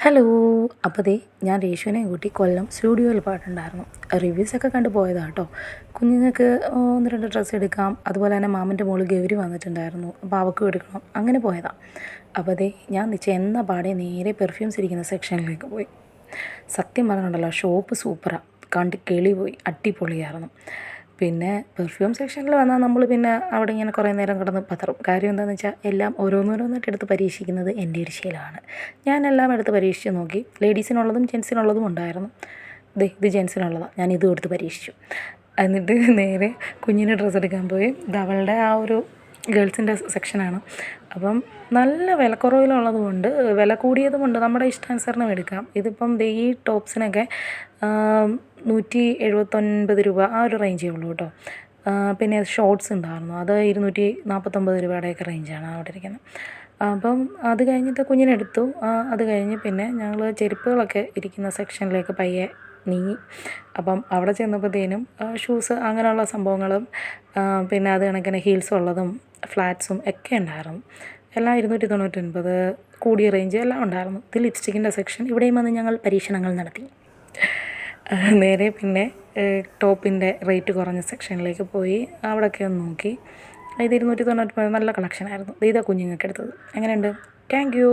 Hello. അപ്പോൾ ദേ ഞാൻ രേഷുവിനെയും കൂട്ടി കൊല്ലം സ്റ്റുഡിയോയിൽ പോയിട്ടുണ്ടായിരുന്നു. റിവ്യൂസൊക്കെ കണ്ടു പോയതാണ് കേട്ടോ. കുഞ്ഞുങ്ങൾക്ക് ഒന്ന് രണ്ട് ഡ്രസ്സ് എടുക്കാം, അതുപോലെ തന്നെ മാമൻ്റെ മോള് ഗൗരി വന്നിട്ടുണ്ടായിരുന്നു, അപ്പോൾ അവൾക്കും എടുക്കണം, അങ്ങനെ പോയതാണ്. അപ്പോൾ ദേ ഞാൻ ചെന്ന പാടെ നേരെ പെർഫ്യൂംസ് ഇരിക്കുന്ന സെക്ഷനിലേക്ക് പോയി. സത്യം പറഞ്ഞിട്ടുണ്ടല്ലോ, ഷോപ്പ് സൂപ്പറാണ്, കണ്ട് കിളി പോയി, അടിപൊളിയായിരുന്നു. പിന്നെ പെർഫ്യൂം സെക്ഷനിൽ വന്നാൽ നമ്മൾ പിന്നെ അവിടെ ഇങ്ങനെ കുറേ നേരം കിടന്ന് പതറും. കാര്യം എന്താണെന്ന് വെച്ചാൽ എല്ലാം ഓരോന്നോരോന്നായിട്ട് എടുത്ത് പരീക്ഷിക്കുന്നത് എൻ്റെ ഒരു ശീലമാണ്. ഞാനെല്ലാം എടുത്ത് പരീക്ഷിച്ച് നോക്കി. ലേഡീസിനുള്ളതും ജെൻസിനുള്ളതും ഉണ്ടായിരുന്നു. ഇത് ജെൻസിനുള്ളതാണ്, ഞാൻ ഇതും എടുത്ത് പരീക്ഷിച്ചു. എന്നിട്ട് നേരെ കുഞ്ഞിന് ഡ്രസ്സ് എടുക്കാൻ പോയി. ഇത് അവളുടെ ആ ഒരു ഗേൾസിൻ്റെ സെക്ഷനാണ്. അപ്പം നല്ല വിലക്കുറവിലുള്ളതുമുണ്ട്, വില കൂടിയതുമുണ്ട്, നമ്മുടെ ഇഷ്ടാനുസരണം എടുക്കാം. ഇതിപ്പം ഈ ടോപ്സിനൊക്കെ 179 രൂപ ആ ഒരു റേഞ്ചേ ഉള്ളൂ കേട്ടോ. പിന്നെ ഷോർട്സ് ഉണ്ടായിരുന്നു, അത് 249 രൂപയുടെയൊക്കെ റേഞ്ചാണ് അവിടെ ഇരിക്കുന്നത്. അപ്പം അത് കഴിഞ്ഞിട്ട് കുഞ്ഞിനെടുത്തു. അത് കഴിഞ്ഞ് പിന്നെ ഞങ്ങൾ ചെരുപ്പുകളൊക്കെ ഇരിക്കുന്ന സെക്ഷനിലേക്ക് പയ്യെ നീങ്ങി. അപ്പം അവിടെ ചെന്നപ്പോഴത്തേനും ഷൂസ് അങ്ങനെയുള്ള സംഭവങ്ങളും പിന്നെ അത് കണക്കിന് ഹീൽസ് ഉള്ളതും ഫ്ലാറ്റ്സും ഒക്കെ ഉണ്ടായിരുന്നു. എല്ലാം 299, കൂടിയ റേഞ്ച് എല്ലാം ഉണ്ടായിരുന്നു. ഇത് ലിപ്സ്റ്റിക്കിൻ്റെ സെക്ഷൻ. ഇവിടെയും വന്ന് ഞങ്ങൾ പരീക്ഷണങ്ങൾ നടത്തി. നേരെ പിന്നെ ടോപ്പിൻ്റെ റേറ്റ് കുറഞ്ഞ സെക്ഷനിലേക്ക് പോയി. അവിടെയൊക്കെ ഒന്ന് നോക്കി. ഇത് 299, നല്ല കളക്ഷനായിരുന്നു. ഇതാ കുഞ്ഞുങ്ങൾക്ക് എടുത്തത്. എങ്ങനെയുണ്ട്? Thank you.